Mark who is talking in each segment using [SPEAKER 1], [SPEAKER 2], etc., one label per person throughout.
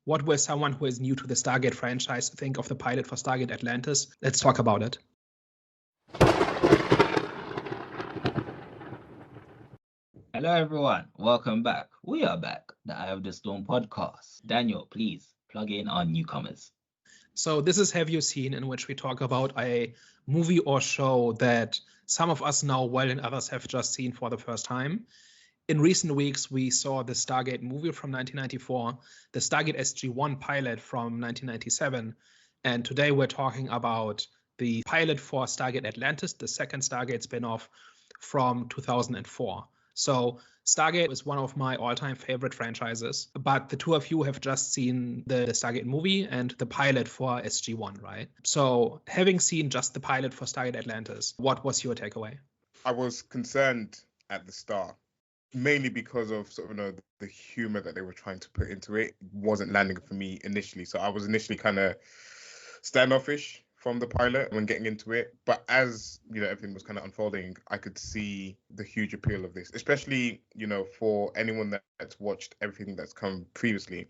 [SPEAKER 1] What will someone who is new to the Stargate franchise think of the pilot for Stargate Atlantis? Let's talk about it.
[SPEAKER 2] Hello, everyone. Welcome back. We are back, the Eye of the Storm podcast. Daniel, please plug in our newcomers.
[SPEAKER 1] So this is Have You Seen, in which we talk about a movie or show that some of us know well and others have just seen for the first time. In recent weeks, we saw the Stargate movie from 1994, the Stargate SG-1 pilot from 1997, and today we're talking about the pilot for Stargate Atlantis, the second Stargate spinoff from 2004. So Stargate is one of my all-time favorite franchises, but the two of you have just seen the Stargate movie and the pilot for SG-1, right? So having seen just the pilot for Stargate Atlantis, what was your takeaway?
[SPEAKER 3] I was concerned at the start, mainly because of the humor that they were trying to put into it wasn't landing for me initially. So I was initially kind of standoffish from the pilot when getting into it, but as everything was kind of unfolding, I could see the huge appeal of this, especially for anyone that's watched everything that's come previously.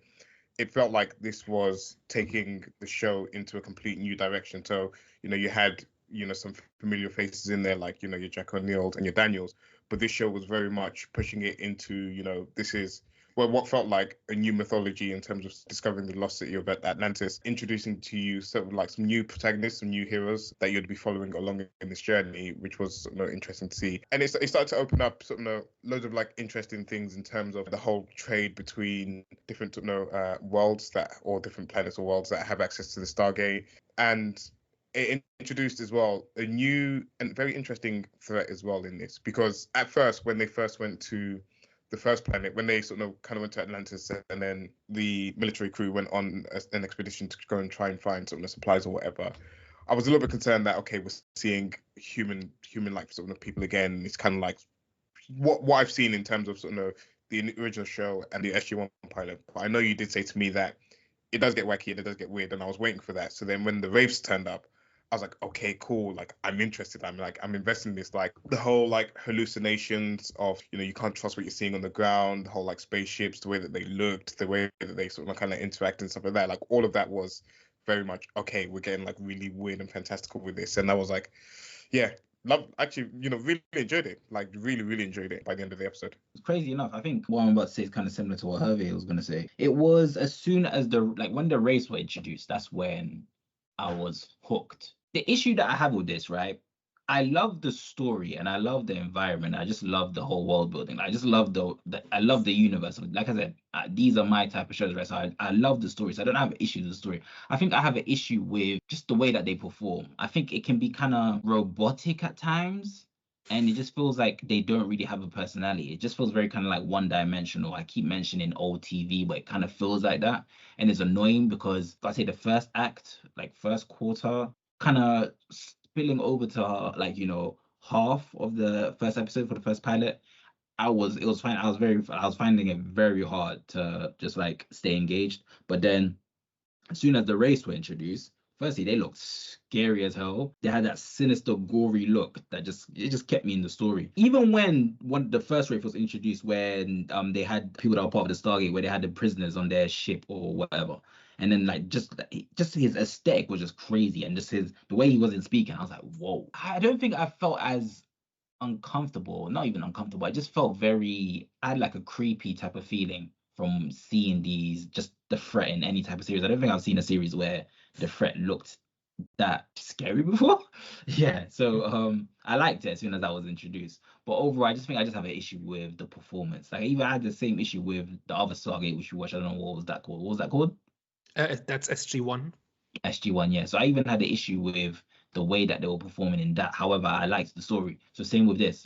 [SPEAKER 3] It felt like this was taking the show into a complete new direction. So you had some familiar faces in there, like your Jack O'Neills and your Daniels, but this show was very much pushing it into this is what felt like a new mythology in terms of discovering the lost city of Atlantis, introducing to you sort of like some new protagonists, some new heroes that you'd be following along in this journey, which was interesting to see. And it started to open up loads of like interesting things in terms of the whole trade between different worlds or different planets or worlds that have access to the Stargate. And it introduced as well a new and very interesting threat as well in this, because at first, when they first went to the first planet, when they kind of went to Atlantis, and then the military crew went on an expedition to go and try and find the supplies or whatever, I was a little bit concerned that, okay, we're seeing human like people again. It's kind of like what I've seen in terms of the original show and the SG-1 pilot. But I know you did say to me that it does get wacky and it does get weird, and I was waiting for that. So then when the Wraiths turned up, I was like, okay, cool. Like, I'm interested. I'm invested in this. Like, the whole hallucinations of, you can't trust what you're seeing on the ground, the whole spaceships, the way that they looked, the way that they kind of interact and stuff like that. Like, all of that was very much, okay, we're getting really weird and fantastical with this. And I was like, yeah, actually, really enjoyed it. Like, really, really enjoyed it by the end of the episode.
[SPEAKER 2] Crazy enough, I think what I'm about to say is kind of similar to what Hervé was going to say. It was as soon as when the Wraiths were introduced, that's when I was hooked. The issue that I have with this, right? I love the story and I love the environment. I just love the whole world building. I just love I love the universe. Like I said, these are my type of shows, right? So I love the story. So I don't have an issue with the story. I think I have an issue with just the way that they perform. I think it can be kind of robotic at times. And it just feels like they don't really have a personality. It just feels very kind of like one-dimensional. I keep mentioning old TV, but it kind of feels like that. And it's annoying because if I say the first act, like first quarter, kind of spilling over to half of the first episode for the first pilot, I was finding it very hard to just stay engaged. But then as soon as the Wraiths were introduced, firstly they looked scary as hell. They had that sinister, gory look that just kept me in the story. Even when the first Wraith was introduced, when they had people that were part of the Stargate, where they had the prisoners on their ship or whatever. And then just his aesthetic was just crazy, and just the way he wasn't speaking, I was like, whoa. I don't think I felt as uncomfortable, not even uncomfortable. I just felt I had a creepy type of feeling from seeing just the threat in any type of series. I don't think I've seen a series where the threat looked that scary before. Yeah, so I liked it as soon as that was introduced. But overall, I just have an issue with the performance. I even had the same issue with the other Stargate which we watched. I don't know what was that called.
[SPEAKER 1] That's SG-1.
[SPEAKER 2] SG-1, yeah. So I even had an issue with the way that they were performing in that. However, I liked the story. So same with this.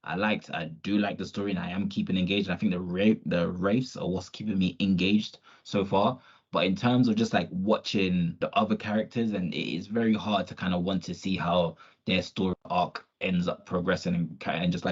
[SPEAKER 2] I do like the story, and I am keeping engaged. And I think the Wraiths are what's keeping me engaged so far. But in terms of just watching the other characters, and it is very hard to kind of want to see how their story arc ends up progressing and just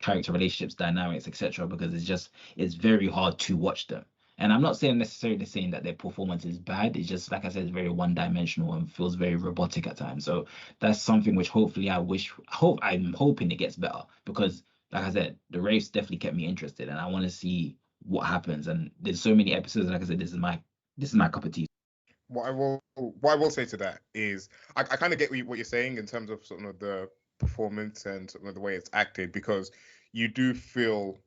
[SPEAKER 2] character relationships, dynamics, etc. Because it's very hard to watch them. And I'm not necessarily saying that their performance is bad. It's just, like I said, it's very one-dimensional and feels very robotic at times. So that's something which hopefully I'm hoping it gets better, because, like I said, the Wraiths definitely kept me interested, and I want to see what happens. And there's so many episodes. Like I said, this is my This is my cup of tea.
[SPEAKER 3] What I will say to that is I kind of get what you're saying in terms of sort of the performance and sort of the way it's acted, because you do feel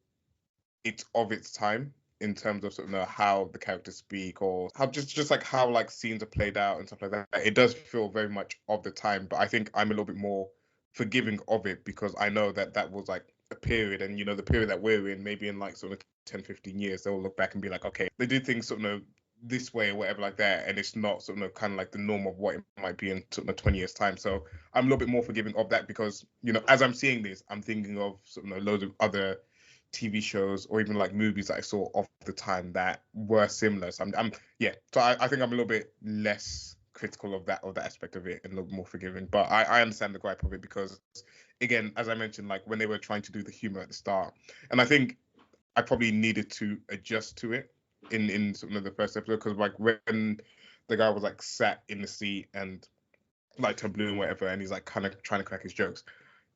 [SPEAKER 3] it's of its time in terms of sort of how the characters speak, or how just like how like scenes are played out and stuff like that. It does feel very much of the time, but I think I'm a little bit more forgiving of it because I know that that was like a period, and the period that we're in, maybe in like sort of 10-15 years, they'll look back and be like, okay, they did things sort of this way or whatever like that, and it's not sort of kind of like the norm of what it might be in sort of 20 years time. So I'm a little bit more forgiving of that because as I'm seeing this, I'm thinking of sort of loads of other TV shows or even like movies that I saw of the time that were similar. So I'm yeah. So I think I'm a little bit less critical of that aspect of it and a little more forgiving. But I understand the gripe of it because, again, as I mentioned, like when they were trying to do the humor at the start, and I think I probably needed to adjust to it in sort of the first episode, because like when the guy was like sat in the seat and light turned blue and whatever, and he's like kind of trying to crack his jokes,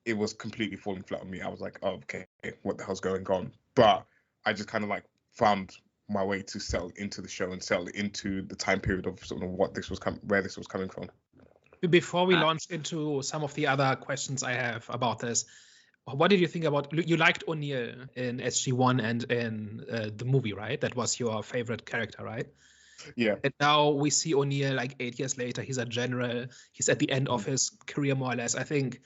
[SPEAKER 3] it was completely falling flat on me. I was like, oh, okay, what the hell's going on? But I just kind of like found my way to settle into the show and settle into the time period of sort of what this was where this was coming from.
[SPEAKER 1] Before we launch into some of the other questions I have about this, what did you think about, you liked O'Neill in SG-1 and in the movie, right? That was your favorite character, right?
[SPEAKER 3] Yeah.
[SPEAKER 1] And now we see O'Neill like 8 years later. He's a general. He's at the end of his career, more or less. I think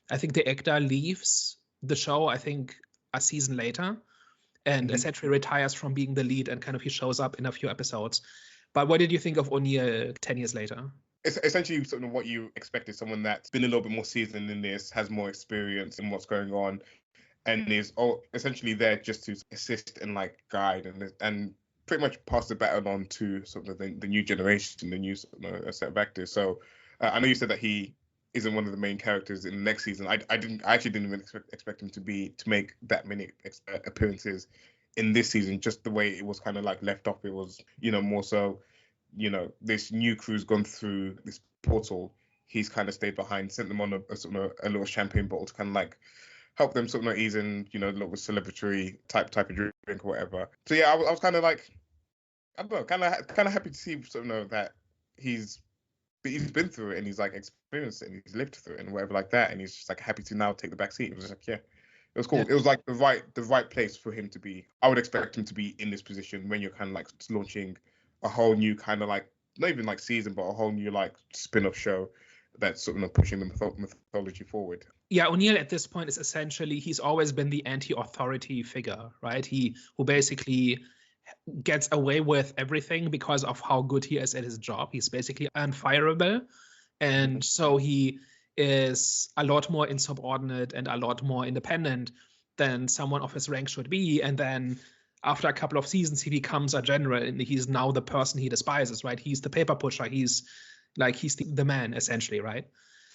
[SPEAKER 1] the actor leaves the show, I think, a season later, and essentially retires from being the lead, and kind of he shows up in a few episodes. But what did you think of O'Neill 10 years later?
[SPEAKER 3] It's essentially sort of what you expected, someone that's been a little bit more seasoned in this, has more experience in what's going on, and is essentially there just to assist and like guide and pretty much pass the baton on to sort of the new generation, the new set of actors. So I know you said that he isn't one of the main characters in the next season. I actually didn't even expect him to make that many appearances in this season. Just the way it was kind of like left off, it was more so this new crew's gone through this portal. He's kind of stayed behind, sent them on a little champagne bottle to kind of like help them sort of ease in, a little celebratory type of drink or whatever. So yeah, I was kind of like, I don't know, kind of happy to see sort of that he's been through it and he's like experienced it and he's lived through it and whatever like that, and he's just like happy to now take the back seat. It was just like, yeah, it was cool. Yeah. It was like the right place for him to be. I would expect him to be in this position when you're kind of like launching a whole new kind of like, not even like season, but a whole new like spin-off show that's sort of pushing the mythology forward.
[SPEAKER 1] Yeah, O'Neill at this point is essentially, he's always been the anti-authority figure, right? Who basically gets away with everything because of how good he is at his job. He's basically unfireable. And so he is a lot more insubordinate and a lot more independent than someone of his rank should be. And then after a couple of seasons, he becomes a general, and he's now the person he despises, right? He's the paper pusher. He's the man, essentially, right?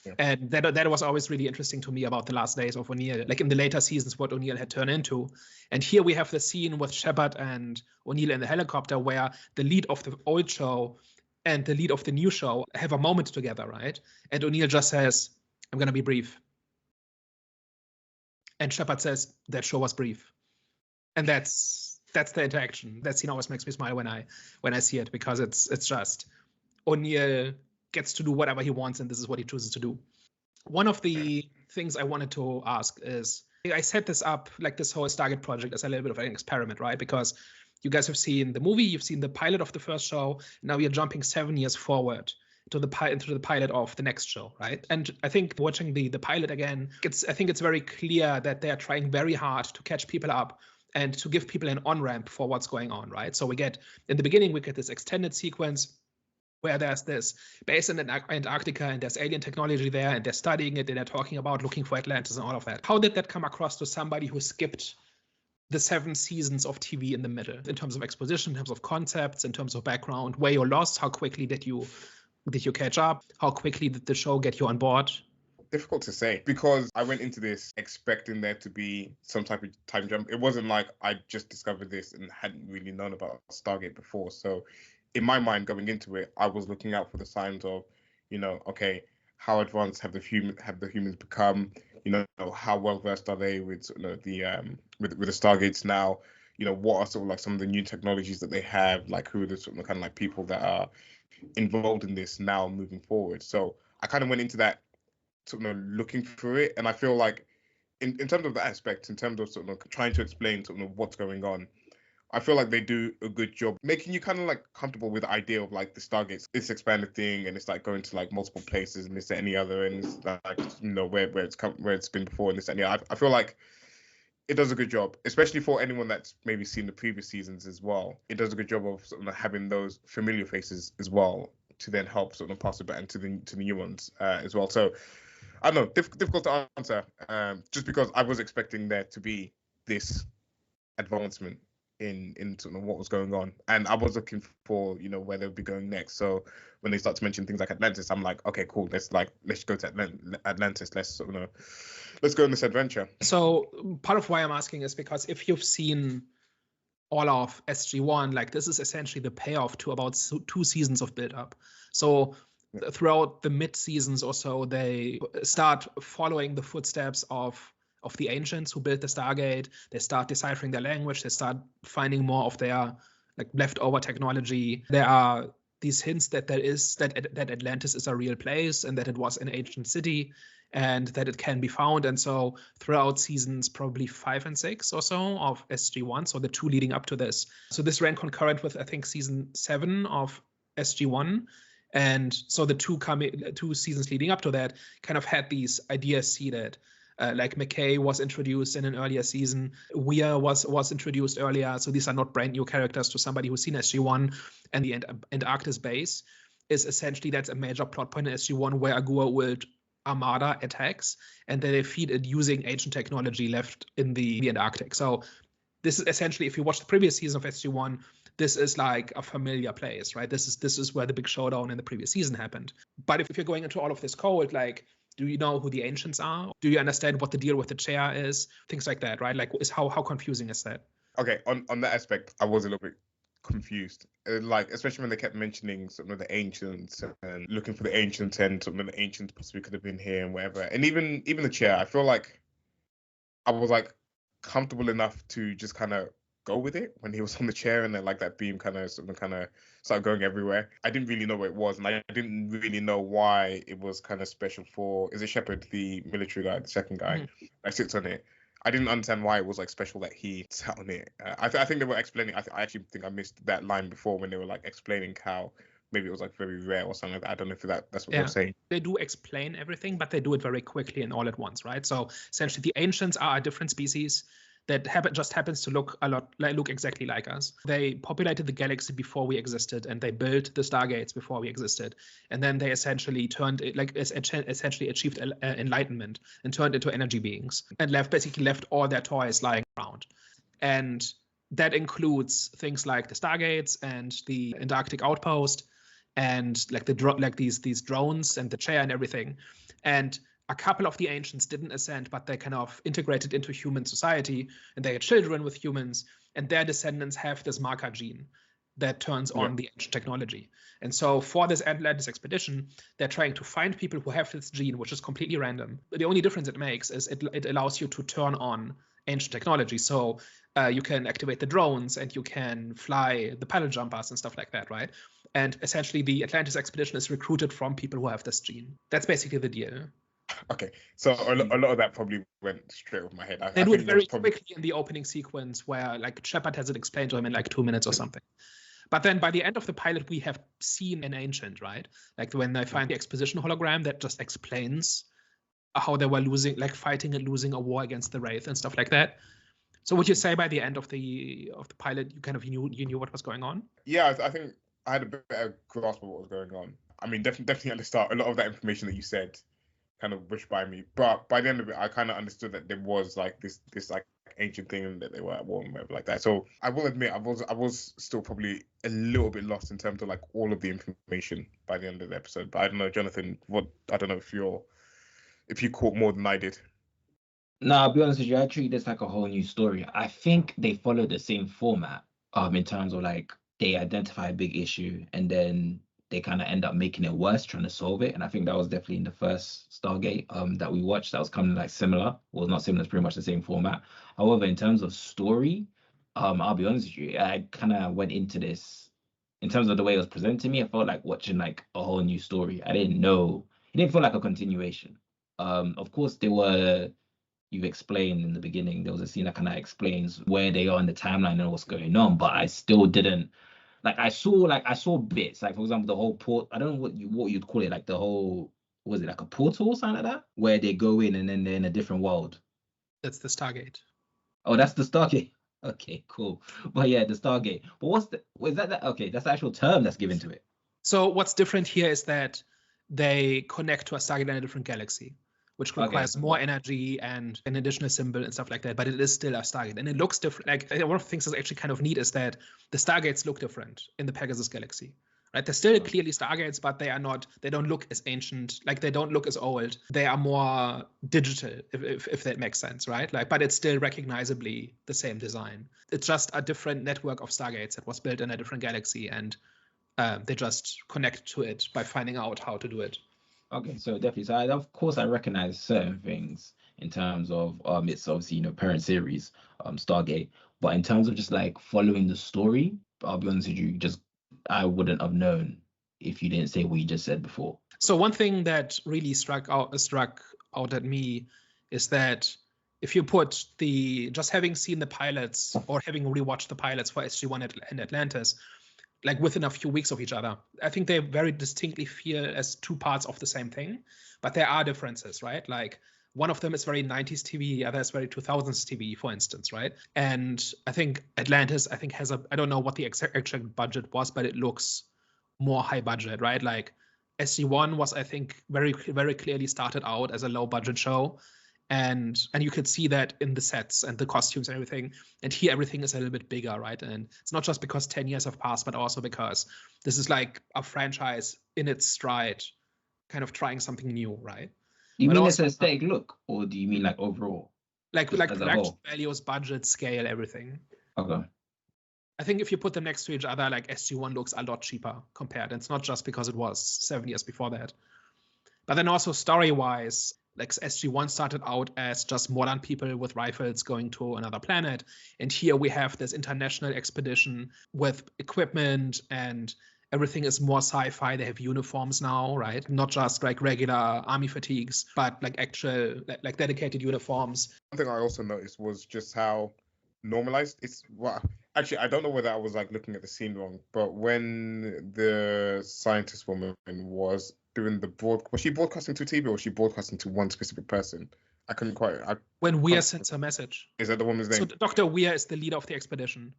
[SPEAKER 1] Yeah. And that was always really interesting to me about the last days of O'Neill, like in the later seasons, what O'Neill had turned into. And here we have the scene with Shepard and O'Neill in the helicopter, where the lead of the old show and the lead of the new show have a moment together, right? And O'Neill just says, "I'm going to be brief." And Shepard says, "That show was brief." And that's the interaction. That scene always makes me smile when I see it, because it's just O'Neill gets to do whatever he wants, and this is what he chooses to do. One of the things I wanted to ask is, I set this up, like this whole Stargate project, as a little bit of an experiment, right? Because you guys have seen the movie, you've seen the pilot of the first show, now you're jumping 7 years forward to the pilot of the next show, right? And I think watching the pilot again, I think it's very clear that they are trying very hard to catch people up and to give people an on-ramp for what's going on, right? So in the beginning, we get this extended sequence where there's this base in Antarctica and there's alien technology there, and they're studying it, and they're talking about looking for Atlantis and all of that. How did that come across to somebody who skipped the 7 seasons of TV in the middle, in terms of exposition, in terms of concepts, in terms of background? Were you lost? How quickly did you catch up? How quickly did the show get you on board?
[SPEAKER 3] Difficult to say, because I went into this expecting there to be some type of time jump. It wasn't like I just discovered this and hadn't really known about Stargate before. So in my mind, going into it, I was looking out for the signs of, okay, how advanced have the humans become? How well versed are they with the Stargates now? what are sort of like some of the new technologies that they have, like who are the sort of kind of like people that are involved in this now moving forward. So I kind of went into that sort of looking for it, and I feel like in terms of the aspect, in terms of sort of trying to explain sort of what's going on, I feel like they do a good job making you kind of like comfortable with the idea of like the Stargates, this expanded thing, and it's like going to like multiple places and this and any other, and it's like where it's been before and this and yeah. I feel like it does a good job, especially for anyone that's maybe seen the previous seasons as well. It does a good job of sort of having those familiar faces as well to then help sort of pass it back to the new ones as well. So I don't know, difficult to answer, just because I was expecting there to be this advancement in sort of what was going on, and I was looking for where they would be going next. So when they start to mention things like Atlantis, I'm like, okay, cool, let's go to Atlantis, let's go on this adventure.
[SPEAKER 1] So part of why I'm asking is because if you've seen all of SG-1, like this is essentially the payoff to about 2 seasons of build-up. So throughout the mid-seasons or so, they start following the footsteps of the ancients who built the Stargate. They start deciphering their language. They start finding more of their like leftover technology. There are these hints that that Atlantis is a real place and that it was an ancient city and that it can be found. And so throughout seasons probably 5 and 6 or so of SG-1, so the 2 leading up to this. So this ran concurrent with, I think, season 7 of SG-1. And so the 2 seasons leading up to that kind of had these ideas seeded. Like McKay was introduced in an earlier season. Weir was introduced earlier. So these are not brand new characters to somebody who's seen SG-1. And the Antarctis base is essentially, that's a major plot point in SG-1 where a Goa'uld armada attacks, and then they feed it using ancient technology left in the Antarctic. So this is essentially, if you watch the previous season of SG-1, this is like a familiar place, right? This is where the big showdown in the previous season happened. But if you're going into all of this cold, like, do you know who the ancients are? Do you understand what the deal with the chair is? Things like that, right? Like, how confusing is that?
[SPEAKER 3] Okay, on that aspect, I was a little bit confused, like especially when they kept mentioning some of the ancients and looking for the ancients, and some of the ancients possibly could have been here and whatever. And even the chair, I feel like I was like comfortable enough to just kind of go with it when he was on the chair, and then like that beam kind of started going everywhere. I didn't really know what it was, and I didn't really know why it was kind of special for, is it Shepard, the military guy, the second guy that sits on it. I didn't understand why it was like special that he sat on it. I think they were explaining. I actually think I missed that line before when they were like explaining how maybe it was like very rare or something like that. I don't know if that's what they're saying.
[SPEAKER 1] They do explain everything, but they do it very quickly and all at once, right? So essentially, the ancients are a different species that just happens to look exactly like us. They populated the galaxy before we existed, and they built the Stargates before we existed. And then they essentially essentially achieved enlightenment and turned into energy beings, and basically left all their toys lying around. And that includes things like the Stargates and the Antarctic outpost, and like these drones and the chair and everything. And a couple of the ancients didn't ascend, but they kind of integrated into human society, and they had children with humans, and their descendants have this marker gene that turns on the ancient technology. And so for this Atlantis expedition, they're trying to find people who have this gene, which is completely random. But the only difference it makes is it allows you to turn on ancient technology. So you can activate the drones, and you can fly the paddle jumpers and stuff like that, right? And essentially the Atlantis expedition is recruited from people who have this gene. That's basically the deal.
[SPEAKER 3] Okay, so a lot of that probably went straight over my head.
[SPEAKER 1] They do it very quickly in the opening sequence, where like Shepard has it explained to him in like 2 minutes or something. But then by the end of the pilot, we have seen an ancient, right? Like when they find the exposition hologram that just explains how they were fighting and losing a war against the Wraith and stuff like that. So would you say by the end of the pilot, you kind of knew what was going on?
[SPEAKER 3] Yeah, I think I had a better grasp of what was going on. I mean, definitely at the start, a lot of that information that you said kind of wished by me, but by the end of it, I kind of understood that there was like this like ancient thing that they were at war and whatever like that. So I will admit, I was still probably a little bit lost in terms of like all of the information by the end of the episode. But I don't know, Jonathan, I don't know if you caught more than I did.
[SPEAKER 2] No, I'll be honest with you, I treat this like a whole new story. I think they follow the same format in terms of like they identify a big issue and then they kind of end up making it worse, trying to solve it. And I think that was definitely in the first Stargate that we watched. That was kind of like similar. Well, not similar, it's pretty much the same format. However, in terms of story, I'll be honest with you, I kind of went into this in terms of the way it was presented to me. I felt like watching like a whole new story. I didn't know. It didn't feel like a continuation. Of course, you've explained in the beginning, there was a scene that kind of explains where they are in the timeline and what's going on, but I still didn't I saw bits, like for example, the whole port. I don't know what you'd call it, like the whole, was it like a portal or something like that, where they go in and then they're in a different world.
[SPEAKER 1] That's the Stargate.
[SPEAKER 2] Oh, that's the Stargate. Okay, cool. But yeah, the Stargate. But was that okay? That's the actual term that's given to it.
[SPEAKER 1] So what's different here is that they connect to a Stargate in a different galaxy, which requires more energy and an additional symbol and stuff like that. But it is still a Stargate, and it looks different. Like one of the things that's actually kind of neat is that the Stargates look different in the Pegasus galaxy. Right? They're still clearly Stargates, but they are not. They don't look as ancient. Like they don't look as old. They are more digital, if that makes sense, right? Like, but it's still recognizably the same design. It's just a different network of Stargates that was built in a different galaxy, and they just connect to it by finding out how to do it.
[SPEAKER 2] Okay, so definitely. So of course I recognize certain things in terms of it's obviously, parent series, Stargate. But in terms of just like following the story, I'll be honest with you, just I wouldn't have known if you didn't say what you just said before.
[SPEAKER 1] So one thing that really struck out at me is that if you put just having seen the pilots or having rewatched the pilots for SG-1 and Atlantis, like within a few weeks of each other, I think they very distinctly feel as two parts of the same thing, but there are differences, right? Like one of them is very 90s TV, the other is very 2000s TV, for instance, right? And I think Atlantis, has I don't know what the exact budget was, but it looks more high budget, right? Like SG-1 was, I think, very, very clearly started out as a low budget show. And you could see that in the sets and the costumes and everything. And here everything is a little bit bigger, right? And it's not just because 10 years have passed, but also because this is like a franchise in its stride, kind of trying something new, right?
[SPEAKER 2] Do you mean it's an aesthetic look, or do you mean like overall?
[SPEAKER 1] Like production values, budget, scale, everything.
[SPEAKER 2] Okay.
[SPEAKER 1] I think if you put them next to each other, like SG-1 looks a lot cheaper compared. And it's not just because it was 7 years before that. But then also story-wise, like SG-1 started out as just modern people with rifles going to another planet. And here we have this international expedition with equipment, and everything is more sci-fi. They have uniforms now, right? Not just like regular army fatigues, but like actual, like dedicated uniforms.
[SPEAKER 3] One thing I also noticed was just how normalized it's. Well, actually, I don't know whether I was like looking at the scene wrong, but when the scientist woman was doing the was she broadcasting to TV or was she broadcasting to one specific person? I couldn't quite.
[SPEAKER 1] When Weir sends a message.
[SPEAKER 3] Is that the woman's name?
[SPEAKER 1] So Dr. Weir is the leader of the expedition.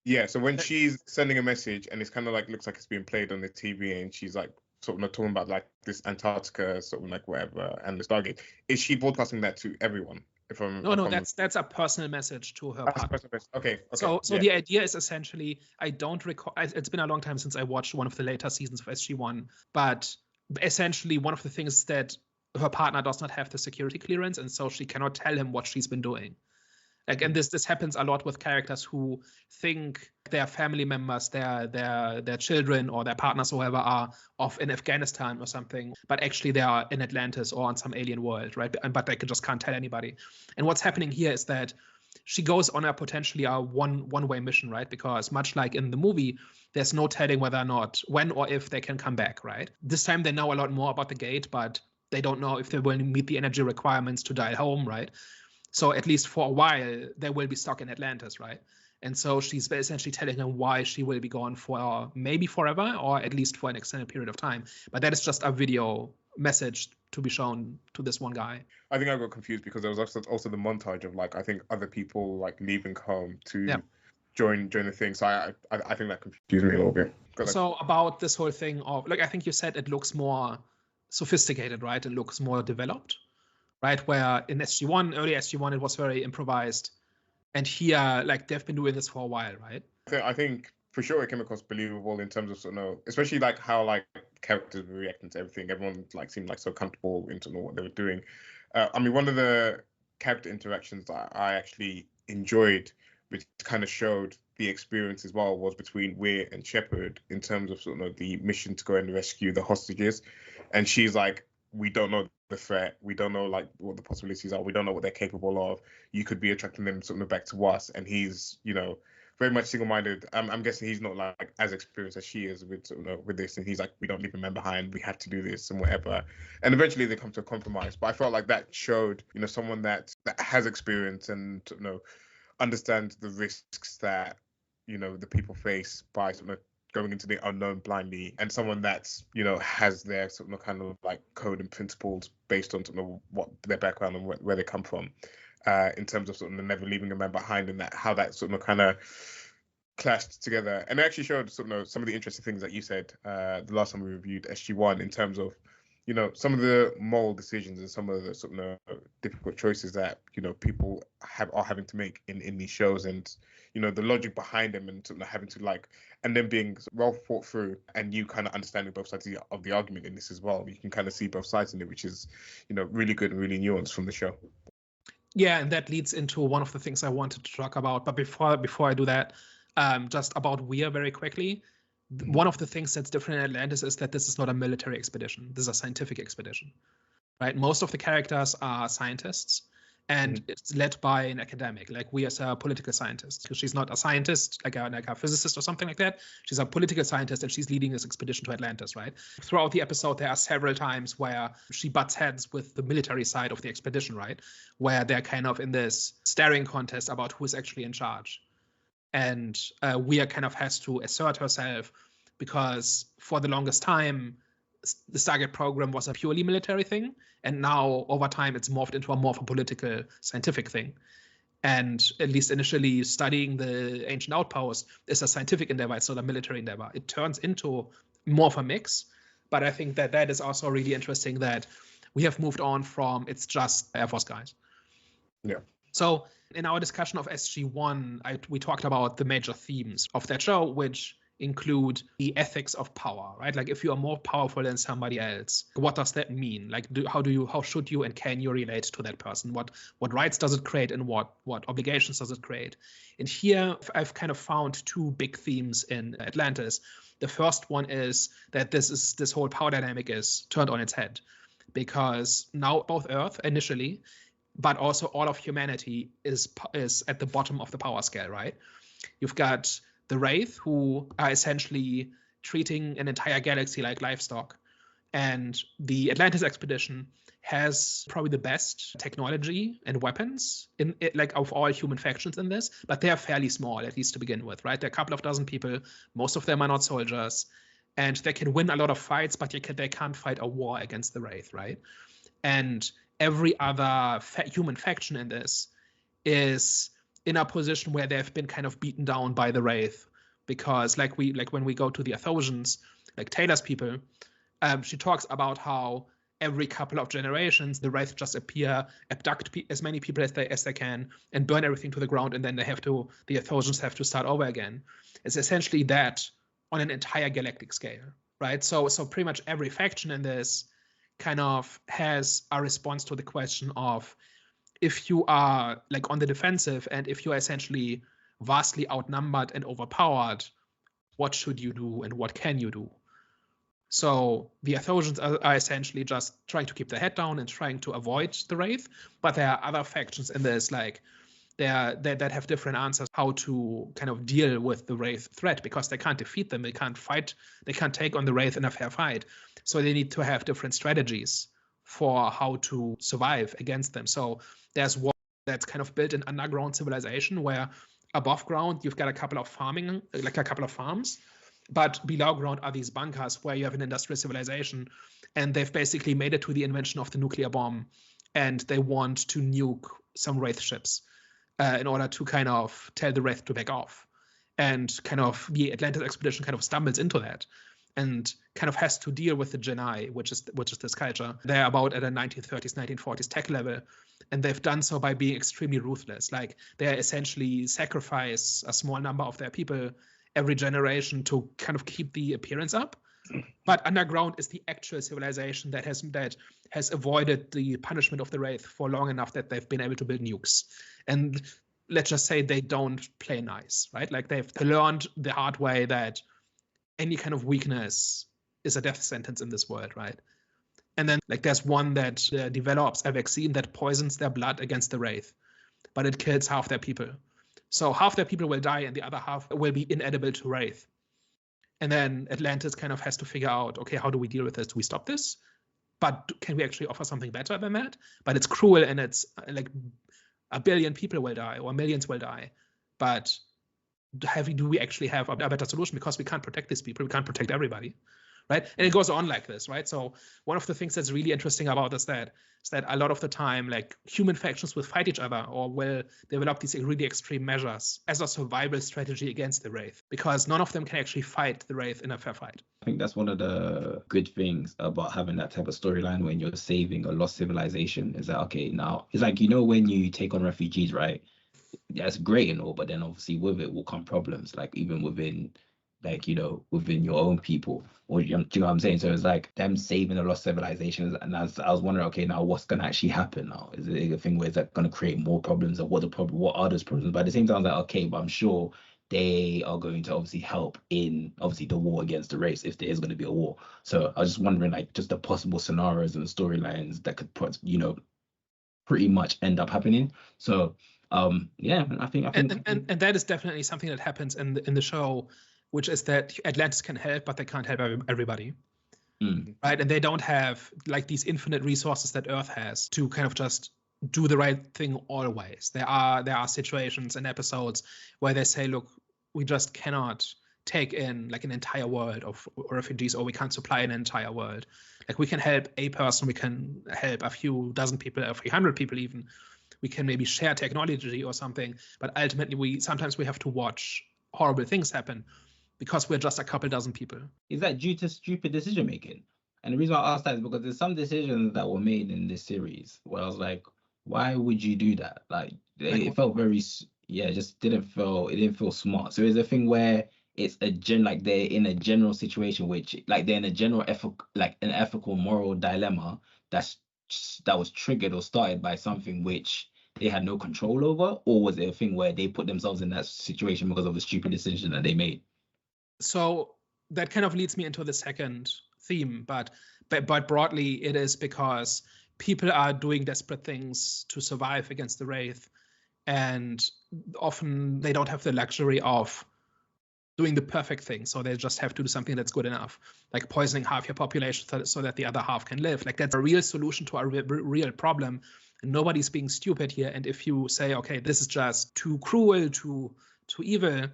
[SPEAKER 3] Yeah, so when she's sending a message and it's kind of like looks like it's being played on the TV and she's like sort of talking about like this Antarctica sort of like whatever and the Stargate, is she broadcasting that to everyone?
[SPEAKER 1] No, that's a personal message to her partner.
[SPEAKER 3] Okay.
[SPEAKER 1] So the idea is essentially, I don't recall. It's been a long time since I watched one of the later seasons of SG-1, but essentially one of the things is that her partner does not have the security clearance, and so she cannot tell him what she's been doing. Like, and this happens a lot with characters who think their family members, their children or their partners or whoever are off in Afghanistan or something, but actually they are in Atlantis or on some alien world, right? But they just can't tell anybody. And what's happening here is that she goes on a potentially a one-way mission, right? Because much like in the movie, there's no telling whether or not, when or if they can come back, right? This time they know a lot more about the gate, but they don't know if they will meet the energy requirements to dial home, right? So at least for a while, they will be stuck in Atlantis, right? And so she's essentially telling him why she will be gone for maybe forever, or at least for an extended period of time. But that is just a video message to be shown to this one guy.
[SPEAKER 3] I think I got confused because there was also the montage of like, I think other people like leaving home to join the thing. So I think that confused me a little bit.
[SPEAKER 1] So about this whole thing of, like, I think you said it looks more sophisticated, right? It looks more developed. Right, where in SG-1, early SG-1, it was very improvised, and here, like, they've been doing this for a while, right?
[SPEAKER 3] I think for sure it came across believable in terms of especially like how like characters were reacting to everything. Everyone like seemed like so comfortable into what they were doing. I mean, one of the character interactions that I actually enjoyed, which kind of showed the experience as well, was between Weir and Shepard in terms of the mission to go and rescue the hostages, and she's like, we don't know the threat, we don't know like what the possibilities are, we don't know what they're capable of. You could be attracting them back to us, and he's very much single-minded. I'm guessing he's not like as experienced as she is with with this, and he's like, we don't leave a man behind. We have to do this and whatever. And eventually they come to a compromise. But I felt like that showed, someone that has experience and understands the risks that the people face by going into the unknown blindly, and someone that's has their kind of like code and principles based on what their background and where they come from. In terms of never leaving a man behind, and that how that kind of clashed together, and it actually showed some of the interesting things that you said the last time we reviewed SG-1 in terms of some of the moral decisions and some of the difficult choices that people are having to make in these shows, and the logic behind them, and having to and then being well thought through, and you kind of understanding both sides of the argument in this as well. You can kind of see both sides in it, which is really good and really nuanced from the show.
[SPEAKER 1] Yeah, and that leads into one of the things I wanted to talk about. But before I do that, just about Weir very quickly. One of the things that's different in Atlantis is that this is not a military expedition. This is a scientific expedition, right? Most of the characters are scientists, and it's led by an academic. Like Weir is a political scientist, because she's not a scientist like a physicist or something like that. She's a political scientist, and she's leading this expedition to Atlantis, right? Throughout the episode, there are several times where she butts heads with the military side of the expedition, right? Where they're kind of in this staring contest about who is actually in charge. And Weir kind of has to assert herself, because for the longest time, the Stargate program was a purely military thing, and now over time it's morphed into a more of a political, scientific thing. And at least initially, studying the ancient outpost is a scientific endeavor, it's not a military endeavor. It turns into more of a mix, but I think that is also really interesting that we have moved on from it's just Air Force guys.
[SPEAKER 3] Yeah.
[SPEAKER 1] So in our discussion of SG-1, we talked about the major themes of that show, which include the ethics of power, right? Like, if you are more powerful than somebody else, what does that mean? Like, how should you and can you relate to that person? What rights does it create, and what obligations does it create? And here I've kind of found two big themes in Atlantis. The first one is that this whole power dynamic is turned on its head, because now both Earth initially, but also all of humanity is at the bottom of the power scale, right? You've got the Wraith, who are essentially treating an entire galaxy like livestock. And the Atlantis expedition has probably the best technology and weapons in it, like of all human factions in this, but they are fairly small, at least to begin with, right? They're a couple of dozen people. Most of them are not soldiers, and they can win a lot of fights, but they can't fight a war against the Wraith, right? And every other human faction in this is in a position where they've been kind of beaten down by the Wraith, because like when we go to the Athosians, like Taylor's people, she talks about how every couple of generations the Wraith just appear, abduct as many people as they can, and burn everything to the ground, and then the Athosians have to start over again. It's essentially that on an entire galactic scale, right? So pretty much every faction in this kind of has a response to the question of, if you are like on the defensive, and if you are essentially vastly outnumbered and overpowered, what should you do and what can you do? So the Athosians are essentially just trying to keep their head down and trying to avoid the Wraith, but there are other factions in this, like that have different answers how to kind of deal with the Wraith threat, because they can't defeat them, they can't fight, they can't take on the Wraith in a fair fight. So they need to have different strategies for how to survive against them. So there's one that's kind of built in underground civilization, where above ground you've got a couple of farms, but below ground are these bunkers where you have an industrial civilization, and they've basically made it to the invention of the nuclear bomb, and they want to nuke some Wraith ships in order to kind of tell the Wraith to back off. And kind of the Atlantis expedition kind of stumbles into that, and kind of has to deal with the Genii, which is this culture. They're about at a 1930s, 1940s tech level, and they've done so by being extremely ruthless. Like, they essentially sacrifice a small number of their people every generation to kind of keep the appearance up. But underground is the actual civilization that has avoided the punishment of the Wraith for long enough that they've been able to build nukes. And let's just say they don't play nice, right? Like, they've learned the hard way that any kind of weakness is a death sentence in this world, right? And then like there's one that develops a vaccine that poisons their blood against the Wraith, but it kills half their people. So half their people will die and the other half will be inedible to Wraith. And then Atlantis kind of has to figure out, okay, how do we deal with this? Do we stop this? But can we actually offer something better than that? But it's cruel and it's like a billion people will die or millions will die. But do we actually have a better solution? Because we can't protect these people. We can't protect everybody. Right? And it goes on like this, right? So one of the things that's really interesting about is that a lot of the time, like human factions will fight each other or will develop these really extreme measures as a survival strategy against the Wraith, because none of them can actually fight the Wraith in a fair fight.
[SPEAKER 2] I think that's one of the good things about having that type of storyline when you're saving a lost civilization is that, okay, now it's like, when you take on refugees, right? That's great and all, but then obviously with it will come problems, like even within within your own people, or do you know what I'm saying? So it's like them saving the lost civilizations, and I was wondering, okay, now what's gonna actually happen now? Is it a thing where is that gonna create more problems, or what are those problems? But at the same time, I was like, okay, but I'm sure they are going to obviously help in obviously the war against the race if there is going to be a war. So I was just wondering, like, just the possible scenarios and the storylines that could pretty much end up happening. So yeah, I think
[SPEAKER 1] and that is definitely something that happens in the show, which is that Atlantis can help, but they can't help everybody. Right? And they don't have like these infinite resources that Earth has to kind of just do the right thing always. There are situations and episodes where they say, look, we just cannot take in like an entire world of refugees, or we can't supply an entire world. Like we can help a person, we can help a few dozen people, a few hundred people even. We can maybe share technology or something, but ultimately sometimes we have to watch horrible things happen because we're just a couple dozen people.
[SPEAKER 2] Is that due to stupid decision making? And the reason why I asked that is because there's some decisions that were made in this series where I was like, why would you do that? Like it felt very, it didn't feel smart. So it's a thing where it's like they're in a general situation, which like they're in a general an ethical moral dilemma that was triggered or started by something which they had no control over, or was it a thing where they put themselves in that situation because of the stupid decision that they made?
[SPEAKER 1] So that kind of leads me into the second theme, but broadly it is because people are doing desperate things to survive against the Wraith, and often they don't have the luxury of doing the perfect thing, so they just have to do something that's good enough, like poisoning half your population so that the other half can live. Like that's a real solution to a real problem, and nobody's being stupid here. And if you say, okay, this is just too cruel, too evil,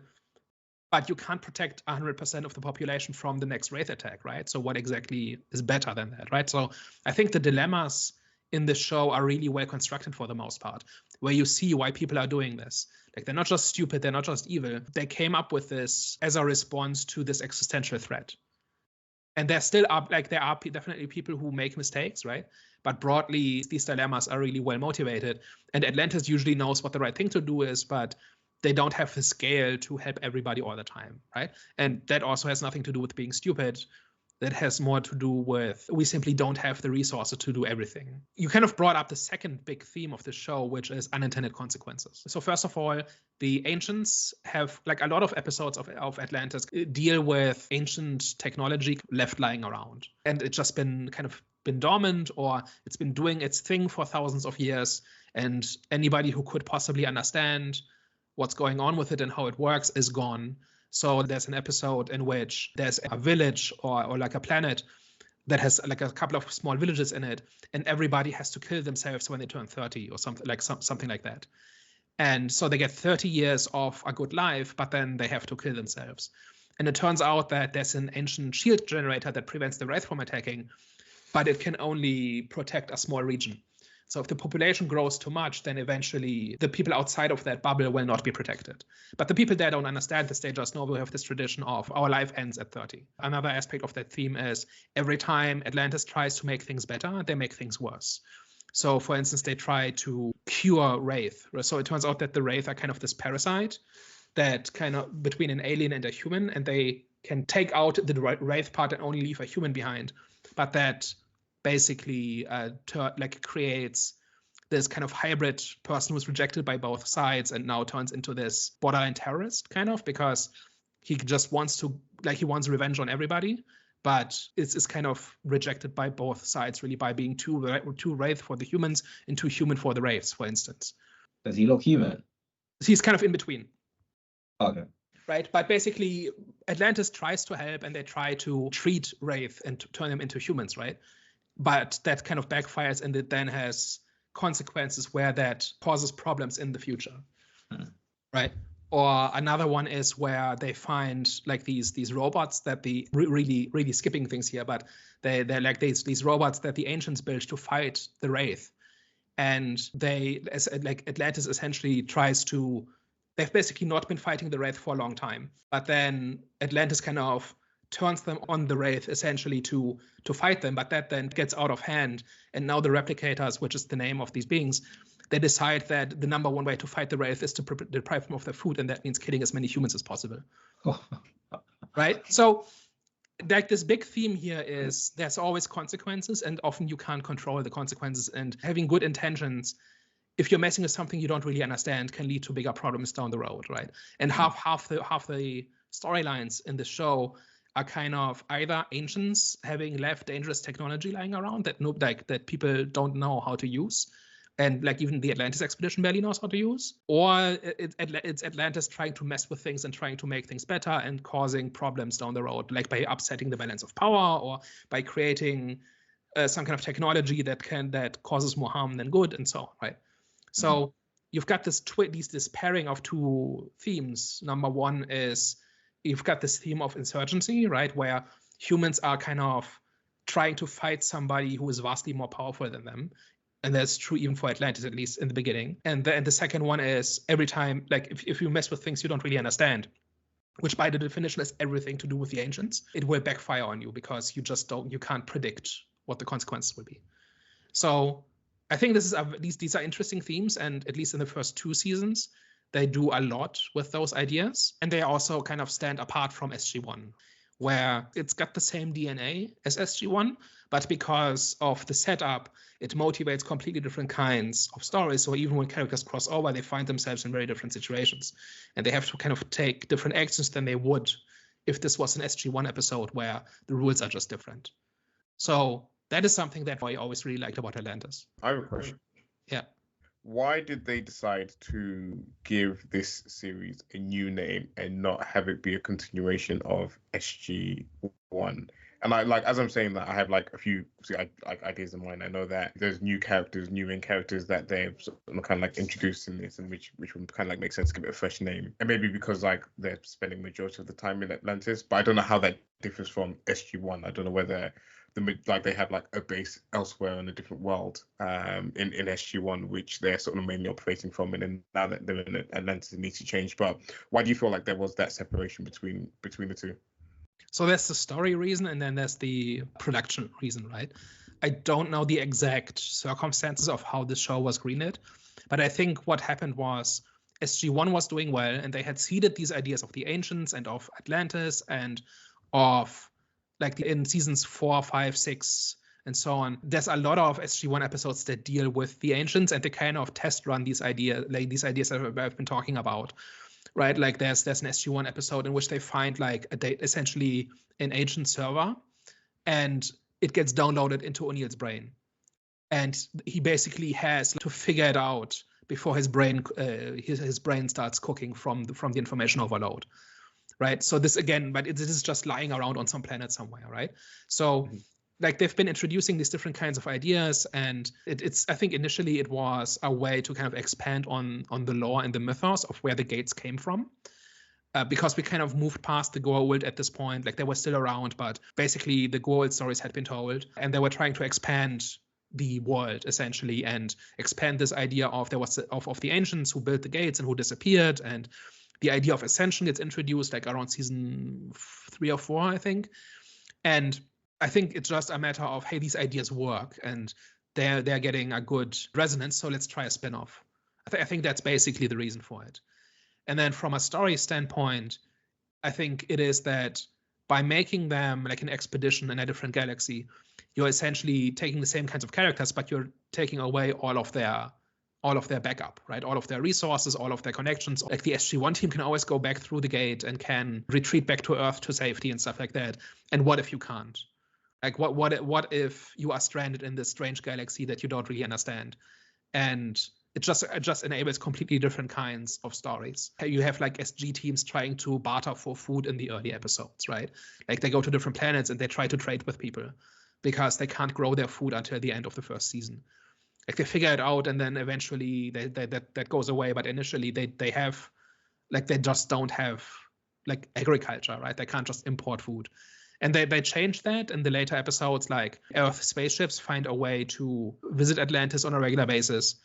[SPEAKER 1] but you can't protect 100% of the population from the next Wraith attack, right? So what exactly is better than that, right? So I think the dilemmas in this show are really well constructed for the most part, where you see why people are doing this. Like they're not just stupid, they're not just evil. They came up with this as a response to this existential threat. And there still are, like there are definitely people who make mistakes, right? But broadly, these dilemmas are really well motivated. And Atlantis usually knows what the right thing to do is, but they don't have the scale to help everybody all the time, right? And that also has nothing to do with being stupid. That has more to do with we simply don't have the resources to do everything. You kind of brought up the second big theme of the show, which is unintended consequences. So first of all, the ancients have, like a lot of episodes of Atlantis deal with ancient technology left lying around. And it's just been dormant, or it's been doing its thing for thousands of years. And anybody who could possibly understand what's going on with it and how it works is gone. So there's an episode in which there's a village or like a planet that has like a couple of small villages in it, and everybody has to kill themselves when they turn 30 or something like that. And so they get 30 years of a good life, but then they have to kill themselves. And it turns out that there's an ancient shield generator that prevents the Wraith from attacking, but it can only protect a small region. So if the population grows too much, then eventually the people outside of that bubble will not be protected. But the people there don't understand this. They just know we have this tradition of our life ends at 30. Another aspect of that theme is every time Atlantis tries to make things better, they make things worse. So for instance, they try to cure Wraith. So it turns out that the Wraith are kind of this parasite that kind of between an alien and a human, and they can take out the Wraith part and only leave a human behind. But that basically creates this kind of hybrid person who's rejected by both sides and now turns into this borderline terrorist kind of, because he just wants revenge on everybody, but it's kind of rejected by both sides really by being too Wraith for the humans and too human for the Wraiths, for instance.
[SPEAKER 2] Does he look human?
[SPEAKER 1] He's kind of in between.
[SPEAKER 2] Okay.
[SPEAKER 1] Right, but basically Atlantis tries to help and they try to treat Wraith and to turn them into humans, right? But that kind of backfires and it then has consequences where that causes problems in the future, right? Or another one is where they find like these robots that the really skipping things here, but they're like these robots that the ancients built to fight the Wraith, and like Atlantis essentially tries to. They've basically not been fighting the Wraith for a long time, but then Atlantis kind of turns them on the Wraith essentially to fight them, but that then gets out of hand. And now the replicators, which is the name of these beings, they decide that the number one way to fight the Wraith is to deprive them of their food, and that means killing as many humans as possible. Right? So like this big theme here is there's always consequences, and often you can't control the consequences, and having good intentions, if you're messing with something you don't really understand, can lead to bigger problems down the road, right? And half the storylines in the show are kind of either ancients having left dangerous technology lying around that people don't know how to use, and like even the Atlantis expedition barely knows how to use, or it's Atlantis trying to mess with things and trying to make things better and causing problems down the road, like by upsetting the balance of power or by creating some kind of technology that causes more harm than good, and so on, right? So you've got this pairing of two themes. Number one is you've got this theme of insurgency, right, where humans are kind of trying to fight somebody who is vastly more powerful than them. And that's true even for Atlantis, at least in the beginning. And the second one is every time, like if you mess with things you don't really understand, which by the definition has everything to do with the ancients, it will backfire on you because you can't predict what the consequences will be. So I think these are interesting themes, and at least in the first 2 seasons, they do a lot with those ideas, and they also kind of stand apart from SG-1, where it's got the same DNA as SG-1, but because of the setup, it motivates completely different kinds of stories. So even when characters cross over, they find themselves in very different situations, and they have to kind of take different actions than they would if this was an SG-1 episode where the rules are just different. So that is something that I always really liked about Atlantis.
[SPEAKER 3] I have a question.
[SPEAKER 1] Yeah.
[SPEAKER 3] Why did they decide to give this series a new name and not have it be a continuation of SG-1? And as I'm saying that, I have like a few ideas in mind. I know that there's new main characters that they've kind of like introduced in this, and which would kind of like make sense to give it a fresh name. And maybe because like they're spending majority of the time in Atlantis, but I don't know how that differs from SG-1. I don't know whether they have like a base elsewhere in a different world in SG-1, which they're sort of mainly operating from, and then now that they're in Atlantis, it needs to change. But why do you feel like there was that separation between the two?
[SPEAKER 1] So there's the story reason, and then there's the production reason, right? I don't know the exact circumstances of how this show was greenlit, but I think what happened was SG-1 was doing well, and they had seeded these ideas of the ancients and of Atlantis and of like in seasons 4, 5, 6, and so on. There's a lot of SG-1 episodes that deal with the ancients, and they kind of test run these ideas that I've been talking about, right? Like there's an SG-1 episode in which they find like essentially an ancient server, and it gets downloaded into O'Neill's brain, and he basically has to figure it out before his brain starts cooking from the information overload. Right. So this again, but this is just lying around on some planet somewhere, right? So like they've been introducing these different kinds of ideas, and it's I think initially it was a way to kind of expand on the lore and the mythos of where the gates came from, because we kind of moved past the Goa'uld at this point. Like they were still around, but basically the Goa'uld stories had been told, and they were trying to expand the world essentially and expand this idea of the ancients who built the gates and who disappeared, and the idea of ascension gets introduced like around season 3 or 4, I think. And I think it's just a matter of, hey, these ideas work and they're getting a good resonance, so let's try a spin-off. I think that's basically the reason for it. And then from a story standpoint, I think it is that by making them like an expedition in a different galaxy, you're essentially taking the same kinds of characters, but you're taking away all of their backup, right? All of their resources, all of their connections. Like the SG-1 team can always go back through the gate and can retreat back to Earth to safety and stuff like that. And what if you can't? Like what if you are stranded in this strange galaxy that you don't really understand? And it just enables completely different kinds of stories. You have like SG teams trying to barter for food in the early episodes, right? Like they go to different planets and they try to trade with people because they can't grow their food until the end of the first season. Like they figure it out and then eventually that goes away. But initially they have, like, they just don't have like agriculture, right? They can't just import food. And they changed that in the later episodes, like Earth spaceships find a way to visit Atlantis on a regular basis.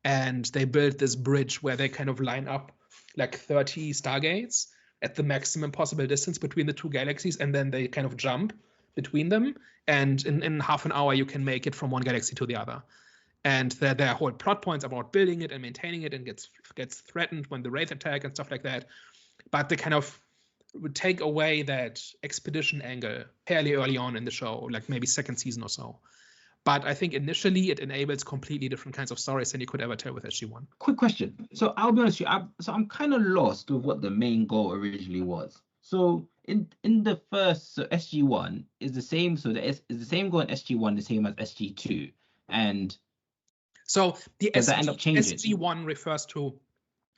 [SPEAKER 1] And they build this bridge where they kind of line up like 30 Stargates at the maximum possible distance between the two galaxies. And then they kind of jump between them. And in half an hour, you can make it from one galaxy to the other. And there are whole plot points about building it and maintaining it, and gets threatened when the Wraith attack and stuff like that. But they kind of would take away that expedition angle fairly early on in the show, like maybe second season or so. But I think initially it enables completely different kinds of stories than you could ever tell with SG-1.
[SPEAKER 2] Quick question. So I'll be honest with you, I'm kind of lost with what the main goal originally was. So in the first, so SG-1 is the same. So is the same goal in SG-1 the same as SG-2? And
[SPEAKER 1] so the
[SPEAKER 2] does that end up changing?
[SPEAKER 1] SG-1 refers to,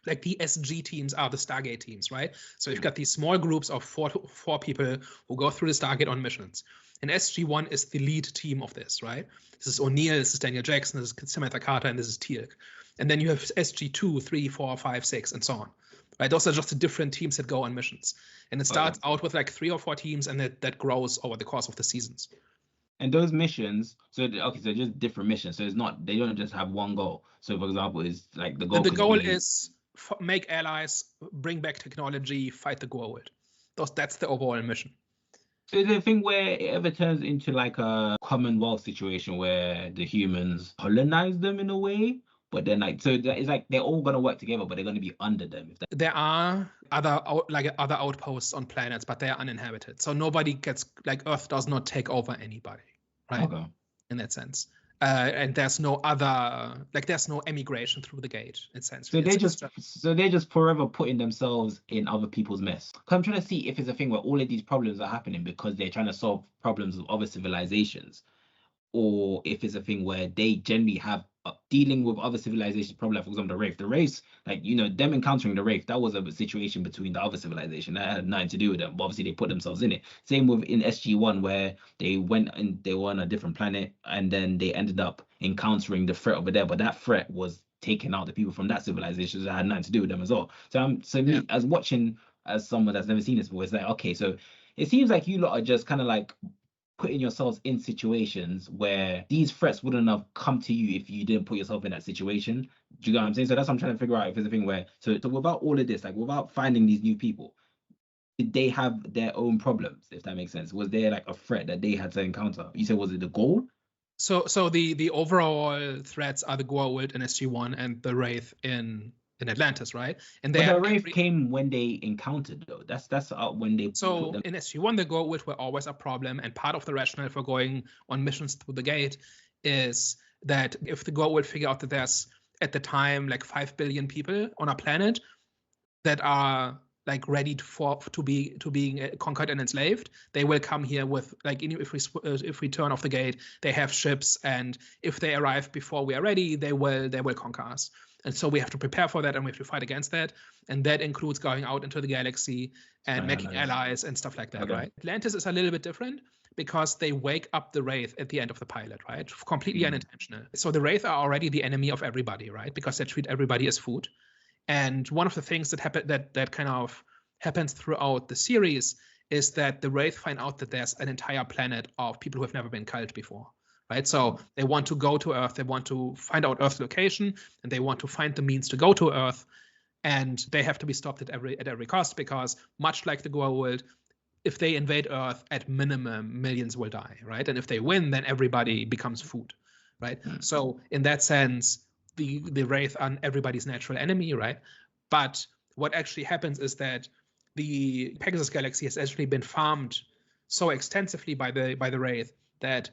[SPEAKER 1] like, the SG teams are the Stargate teams, right? So you've got these small groups of four people who go through the Stargate on missions. And SG-1 is the lead team of this, right? This is O'Neill, this is Daniel Jackson, this is Samantha Carter, and this is Teal'c. And then you have SG-2, 3, 4, 5, 6, and so on. Right? Those are just the different teams that go on missions. And it starts out with like 3 or 4 teams, and that grows over the course of the seasons.
[SPEAKER 2] And those missions, so just different missions. So they don't just have one goal. So for example, it's like the goal.
[SPEAKER 1] The goal is make allies, bring back technology, fight the Goa'uld. That's the overall mission.
[SPEAKER 2] So is it a thing where it ever turns into like a Commonwealth situation where the humans colonize them in a way? But then it's like they're all gonna work together, but they're gonna be under them.
[SPEAKER 1] There are other outposts on planets, but they are uninhabited. So nobody gets, like, Earth does not take over anybody, right?
[SPEAKER 2] Okay.
[SPEAKER 1] In that sense. And there's no other, like, there's no emigration through the gate, in sense.
[SPEAKER 2] So they're just forever putting themselves in other people's mess. I'm trying to see if it's a thing where all of these problems are happening because they're trying to solve problems of other civilizations, or if it's a thing where they generally have dealing with other civilizations problem, like, for example, the Wraith. The Wraiths, like, them encountering the Wraith, that was a situation between the other civilization. That had nothing to do with them, but obviously they put themselves in it. Same with in SG-1, where they went and they were on a different planet, and then they ended up encountering the threat over there, but that threat was taking out the people from that civilization, so that had nothing to do with them as well. Me, as watching, as someone that's never seen this before, it's like, okay, so it seems like you lot are just kind of like putting yourselves in situations where these threats wouldn't have come to you if you didn't put yourself in that situation. Do you get what I'm saying? So that's what I'm trying to figure out, if it's a thing where, so without all of this, like without finding these new people, did they have their own problems, if that makes sense? Was there like a threat that they had to encounter? You said, was it the goal?
[SPEAKER 1] So the overall threats are the Goa'uld in SG-1 and the Wraith in Atlantis, right? And
[SPEAKER 2] the Wraith came when they encountered, though. That's when they.
[SPEAKER 1] So in SG-1, the Goa'uld were always a problem, and part of the rationale for going on missions through the gate is that if the Goa'uld figure out that there's, at the time, like 5 billion people on a planet that are like ready to being conquered and enslaved, they will come here with, like, if we turn off the gate, they have ships, and if they arrive before we are ready, they will conquer us. And so we have to prepare for that, and we have to fight against that. And that includes going out into the galaxy and making allies and stuff like that, okay. Right? Atlantis is a little bit different because they wake up the Wraith at the end of the pilot, right? Completely unintentional. So the Wraith are already the enemy of everybody, right? Because they treat everybody as food. And one of the things that kind of happens throughout the series is that the Wraith find out that there's an entire planet of people who have never been culled before. Right, so they want to go to Earth, they want to find out Earth's location, and they want to find the means to go to Earth, and they have to be stopped at every cost, because much like the Goa'uld, if they invade Earth, at minimum millions will die, right? And if they win, then everybody becomes food, right? So in that sense, the Wraith are everybody's natural enemy, right? But what actually happens is that the Pegasus galaxy has actually been farmed so extensively by the Wraith that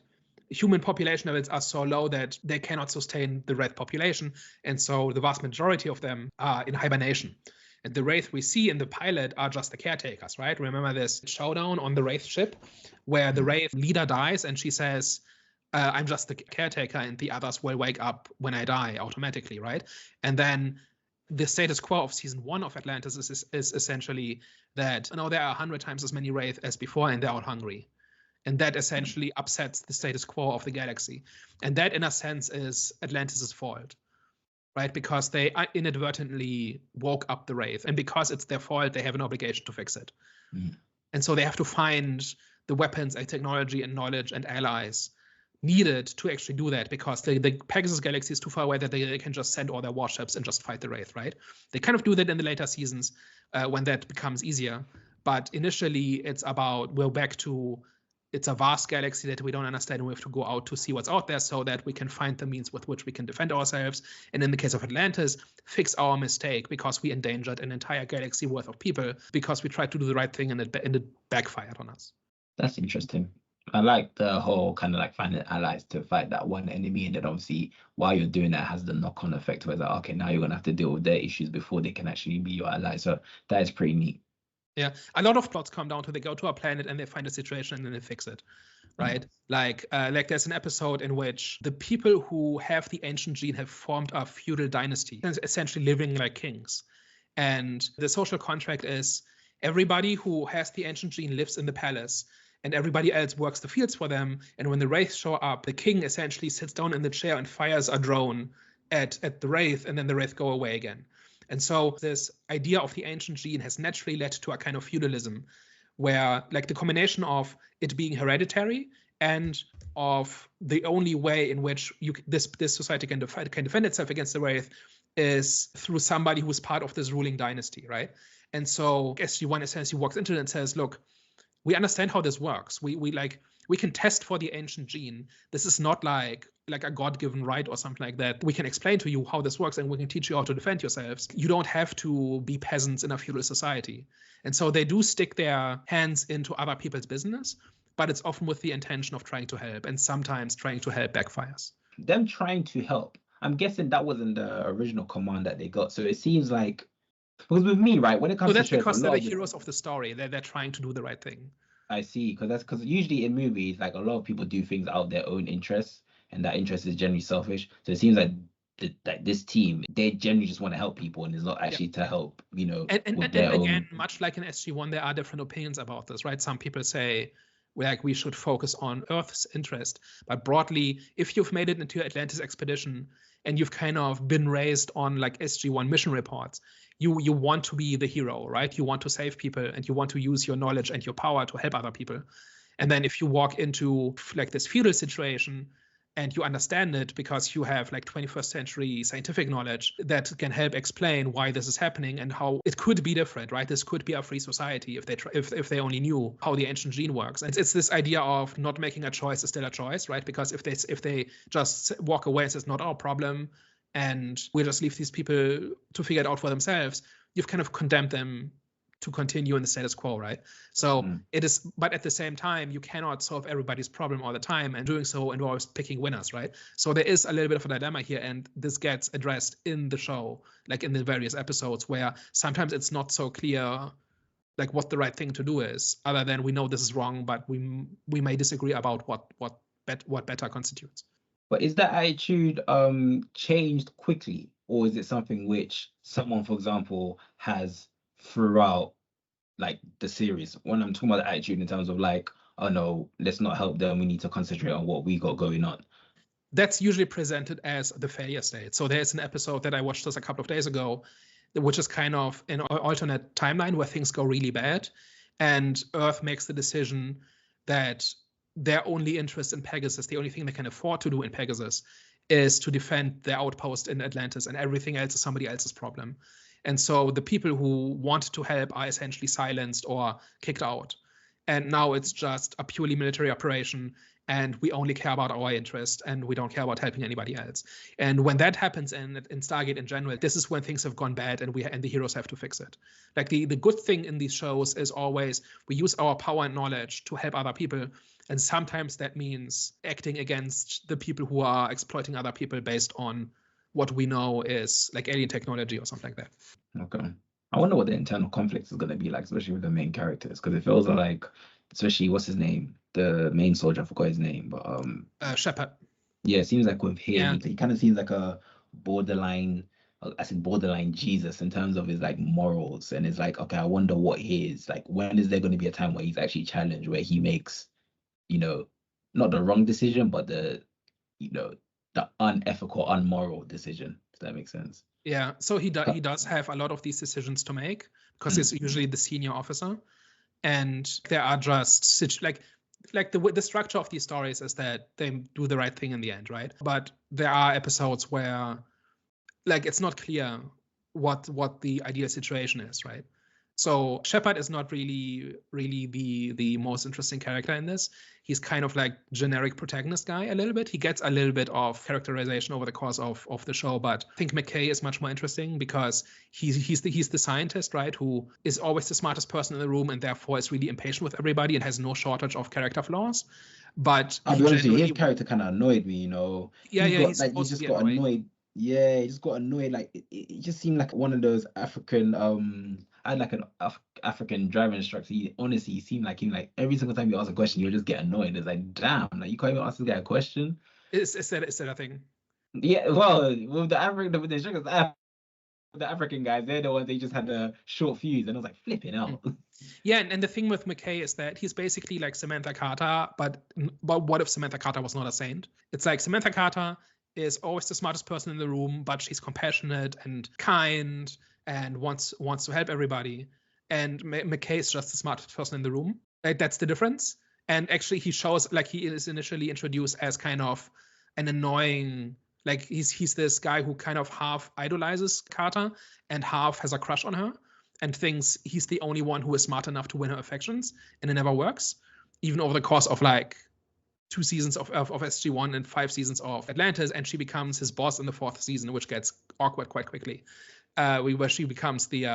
[SPEAKER 1] human population levels are so low that they cannot sustain the Wraith population, and so the vast majority of them are in hibernation. And the Wraith we see in the pilot are just the caretakers, right? Remember this showdown on the Wraith ship where the Wraith leader dies, and she says, I'm just the caretaker and the others will wake up when I die automatically, right? And then the status quo of season 1 of Atlantis is essentially that there are 100 times as many Wraith as before and they're all hungry. And that essentially upsets the status quo of the galaxy. And that, in a sense, is Atlantis' fault, right? Because they inadvertently woke up the Wraith. And because it's their fault, they have an obligation to fix it. And so they have to find the weapons and technology and knowledge and allies needed to actually do that, because the Pegasus galaxy is too far away that they can just send all their warships and just fight the Wraith, right? They kind of do that in the later seasons when that becomes easier. But initially, it's about, we're back to, it's a vast galaxy that we don't understand, and we have to go out to see what's out there so that we can find the means with which we can defend ourselves. And in the case of Atlantis, fix our mistake because we endangered an entire galaxy worth of people because we tried to do the right thing and it backfired on us.
[SPEAKER 2] That's interesting. I like the whole kind of like finding allies to fight that one enemy, and then obviously while you're doing that has the knock-on effect where it's like, okay, now you're gonna have to deal with their issues before they can actually be your ally. So that is pretty neat.
[SPEAKER 1] Yeah, a lot of plots come down to they go to a planet and they find a situation and then they fix it, right? Like there's an episode in which the people who have the ancient gene have formed a feudal dynasty, essentially living like kings. And the social contract is everybody who has the ancient gene lives in the palace, and everybody else works the fields for them. And when the Wraith show up, the king essentially sits down in the chair and fires a drone at the Wraith, and then the Wraith go away again. And so this idea of the ancient gene has naturally led to a kind of feudalism where, like, the combination of it being hereditary and of the only way in which this society can defend itself against the Wraith is through somebody who is part of this ruling dynasty, right? And so SG-1 essentially walks into it and says, look, we understand how this works. We can test for the ancient gene. This is not like a God-given right or something like that. We can explain to you how this works and we can teach you how to defend yourselves. You don't have to be peasants in a feudal society. And so they do stick their hands into other people's business, but it's often with the intention of trying to help, and sometimes trying to help backfires.
[SPEAKER 2] Them trying to help, I'm guessing that wasn't the original command that they got. So it seems like, because with me, right, when it comes to
[SPEAKER 1] that's because they're the heroes of the story. They're trying to do the right thing.
[SPEAKER 2] I see, because usually in movies, like, a lot of people do things out of their own interests, and that interest is generally selfish. So it seems like this team, they generally just want to help people, and it's not actually to help,
[SPEAKER 1] And again, much like in SG-1, there are different opinions about this, right? Some people say, like, we should focus on Earth's interest. But broadly, if you've made it into your Atlantis expedition and you've kind of been raised on like SG-1 mission reports, you want to be the hero, right? You want to save people and you want to use your knowledge and your power to help other people. And then if you walk into like this feudal situation and you understand it because you have like 21st century scientific knowledge that can help explain why this is happening and how it could be different, right? This could be a free society if they only knew how the ancient gene works. And it's this idea of not making a choice is still a choice, right? Because if they just walk away and say it's not our problem and we'll just leave these people to figure it out for themselves, you've kind of condemned them to continue in the status quo, right? So it is, but at the same time, you cannot solve everybody's problem all the time, and doing so involves picking winners, right? So there is a little bit of a dilemma here, and this gets addressed in the show, like in the various episodes, where sometimes it's not so clear, like what the right thing to do is, other than we know this is wrong, but we may disagree about what better constitutes.
[SPEAKER 2] But is that attitude changed quickly, or is it something which someone, for example, has throughout like the series? When I'm talking about the attitude in terms of like, oh no, let's not help them, we need to concentrate on what we got going on.
[SPEAKER 1] That's usually presented as the failure state. So there's an episode that I watched just a couple of days ago, which is kind of an alternate timeline where things go really bad, and Earth makes the decision that their only interest in Pegasus, the only thing they can afford to do in Pegasus, is to defend their outpost in Atlantis, and everything else is somebody else's problem. And so the people who want to help are essentially silenced or kicked out. And now it's just a purely military operation, and we only care about our interest, and we don't care about helping anybody else. And when that happens in Stargate in general, this is when things have gone bad, and the heroes have to fix it. Like the good thing in these shows is always we use our power and knowledge to help other people. And sometimes that means acting against the people who are exploiting other people based on what we know is like alien technology or something like that.
[SPEAKER 2] Okay. I wonder what the internal conflict is going to be like, especially with the main characters, because it feels like especially what's his name, the main soldier. I forgot his name, but
[SPEAKER 1] Shepard.
[SPEAKER 2] yeah, it seems like with him,
[SPEAKER 1] Yeah.
[SPEAKER 2] he kind of seems like a borderline. I said borderline Jesus in terms of his like morals, and it's like, okay, I wonder what his like. When is there going to be a time where he's actually challenged, where he makes, not the wrong decision, but the unethical, unmoral decision. If that makes sense.
[SPEAKER 1] Yeah. So he does have a lot of these decisions to make because he's usually the senior officer, and there are just like the structure of these stories is that they do the right thing in the end, right? But there are episodes where like it's not clear what the ideal situation is, right? So Shepard is not really the most interesting character in this. He's kind of like generic protagonist guy a little bit. He gets a little bit of characterization over the course of the show, but I think McKay is much more interesting because he's the scientist, right, who is always the smartest person in the room and therefore is really impatient with everybody and has no shortage of character flaws. But
[SPEAKER 2] I'll be honest with you, his character kind of annoyed me,
[SPEAKER 1] Yeah,
[SPEAKER 2] he just got annoyed. Yeah, he just got annoyed. Like it just seemed like one of those African. I had like an African driving instructor. He seemed like him. Like every single time you ask a question, you'll just get annoyed. It's like, damn, like you can't even ask this guy a question.
[SPEAKER 1] Is that a thing?
[SPEAKER 2] Yeah, well, with the instructors, the African guys, they're the ones they just had a short fuse, and I was like, flipping out.
[SPEAKER 1] Yeah, and the thing with McKay is that he's basically like Samantha Carter, but what if Samantha Carter was not a saint? It's like Samantha Carter is always the smartest person in the room, but she's compassionate and kind and wants to help everybody. And McKay is just the smartest person in the room. Like that's the difference. And actually, he shows like he is initially introduced as kind of an annoying, like he's this guy who kind of half idolizes Carter and half has a crush on her and thinks he's the only one who is smart enough to win her affections, and it never works. Even over the course of like 2 seasons of SG-1 and 5 seasons of Atlantis, and she becomes his boss in the 4th season, which gets awkward quite quickly, where she becomes the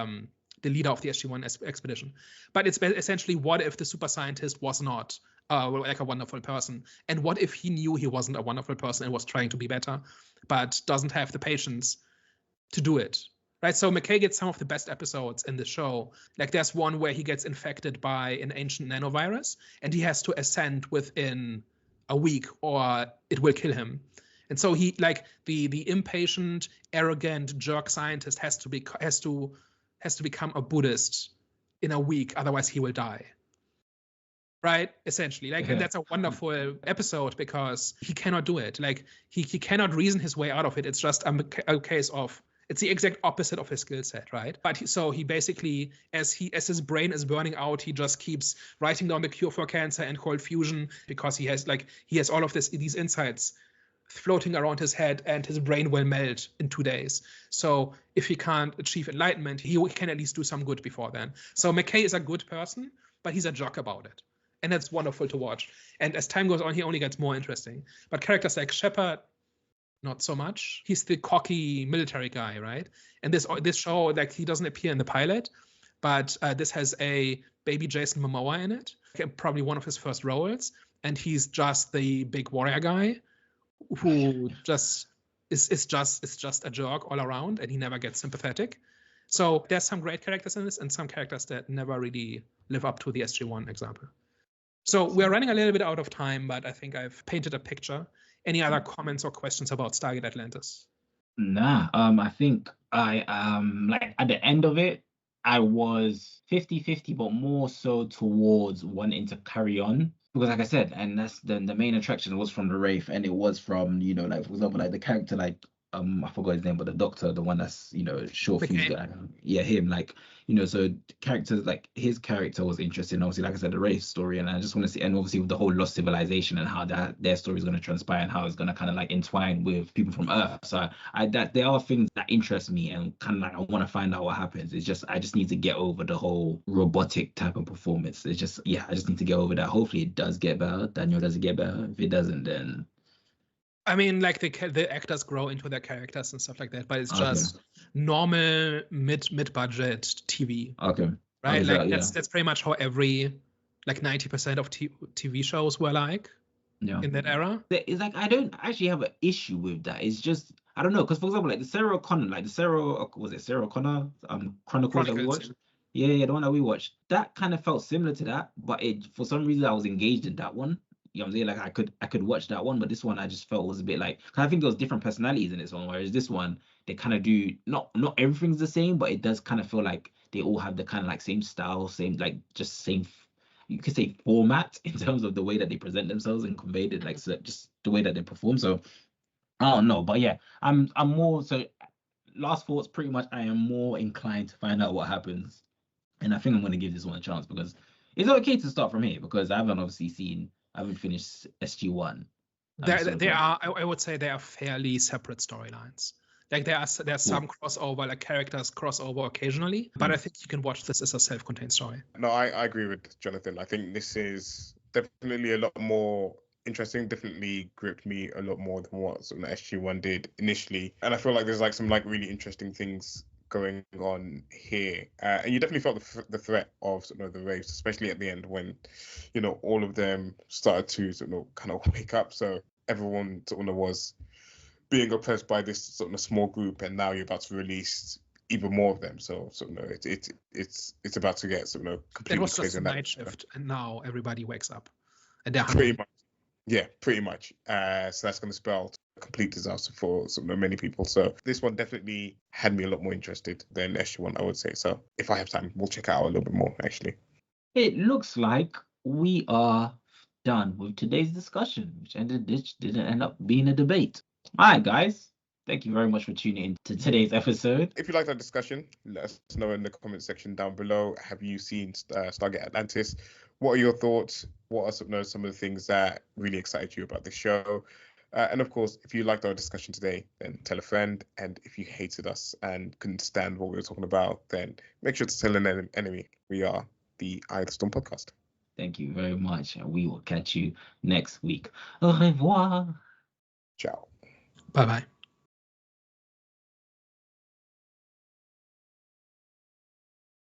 [SPEAKER 1] leader of the SG-1 expedition. But it's essentially, what if the super scientist was not like a wonderful person, and what if he knew he wasn't a wonderful person and was trying to be better, but doesn't have the patience to do it, right? So McKay gets some of the best episodes in the show. Like there's one where he gets infected by an ancient nanovirus, and he has to ascend within a week or it will kill him. And so he, like the impatient, arrogant jerk scientist has to become a Buddhist in a week, otherwise he will die. Right? Essentially. Like, and that's a wonderful episode because he cannot do it. Like he cannot reason his way out of it. It's just a case of, it's the exact opposite of his skill set, right? But he basically, as his brain is burning out, he just keeps writing down the cure for cancer and cold fusion because he has all of these insights floating around his head, and his brain will melt in 2 days. So if he can't achieve enlightenment, he can at least do some good before then. So McKay is a good person, but he's a jerk about it. And that's wonderful to watch. And as time goes on, he only gets more interesting. But characters like Shepard, not so much. He's the cocky military guy, right? And this show, like, he doesn't appear in the pilot, but this has a baby Jason Momoa in it, probably one of his first roles, and he's just the big warrior guy who just is just a jerk all around, and he never gets sympathetic. So there's some great characters in this, and some characters that never really live up to the SG-1 example. So we're running a little bit out of time, but I think I've painted a picture. Any other comments or questions about Stargate Atlantis?
[SPEAKER 2] Nah, I think I like at the end of it, I was 50-50, but more so towards wanting to carry on. Because like I said, and that's the main attraction was from the Wraith, and it was from, like, for example, like the character, like I forgot his name, but the doctor, the one that's, short fuse guy. Yeah, him, like, so characters, like his character was interesting. Obviously, like I said, the Wraith story, and I just want to see, and obviously with the whole lost civilization and how their story is going to transpire and how it's going to kind of like entwine with people from Earth. So there are things that interest me, and kind of like I want to find out what happens. It's just I just need to get over the whole robotic type of performance. It's just, yeah, I just need to get over that. Hopefully it does get better. Daniel, does it get better? If it doesn't, then
[SPEAKER 1] I mean, like the actors grow into their characters and stuff like that, but it's just normal mid-budget TV.
[SPEAKER 2] Okay.
[SPEAKER 1] Right? Like that's pretty much how every, like 90% of TV shows were like in that era.
[SPEAKER 2] It's like I don't actually have an issue with that. It's just I don't know, because for example, like the Sarah Connor, was it Sarah Connor Chronicles that we watched? Yeah, the one that we watched. That kind of felt similar to that, but it for some reason I was engaged in that one. You know what I'm saying? Like I could watch that one, but this one I just felt was a bit like, 'cause I think there was different personalities in this one, whereas this one they kind of do not everything's the same, but it does kind of feel like they all have the kind of like same style, same like just same you could say format in terms of the way that they present themselves and convey it, like so just the way that they perform. So I don't know, but yeah, I'm more so. Last thoughts, pretty much. I am more inclined to find out what happens, and I think I'm going to give this one a chance because it's okay to start from here because I haven't finished SG-1.
[SPEAKER 1] I would say they are fairly separate storylines. Like there's some crossover, like characters crossover occasionally, but I think you can watch this as a self-contained story.
[SPEAKER 3] No, I agree with Jonathan. I think this is definitely a lot more interesting, definitely gripped me a lot more than what sort of SG-1 did initially. And I feel like there's like some like really interesting things going on here. And you definitely felt the threat of sort of the Wraiths, especially at the end when, you know, all of them started to sort of kind of wake up. So everyone sort of was being oppressed by this sort of small group, and now you're about to release even more of them. So sort of it's about to get sort of completely.
[SPEAKER 1] It was just a night shift, and now everybody wakes up, and they're
[SPEAKER 3] pretty much. Yeah, pretty much. So that's going to spell a complete disaster for many people. So this one definitely had me a lot more interested than SG-1, I would say. So if I have time, we'll check it out a little bit more, actually.
[SPEAKER 2] It looks like we are done with today's discussion, which didn't end up being a debate. All right, guys. Thank you very much for tuning in to today's episode.
[SPEAKER 3] If you like that discussion, let us know in the comment section down below. Have you seen Stargate Atlantis? What are your thoughts? What are some of the things that really excited you about the show? And of course, if you liked our discussion today, then tell a friend. And if you hated us and couldn't stand what we were talking about, then make sure to tell an enemy. We are the Eye of the Storm podcast.
[SPEAKER 2] Thank you very much. And we will catch you next week. Au revoir.
[SPEAKER 3] Ciao.
[SPEAKER 1] Bye-bye.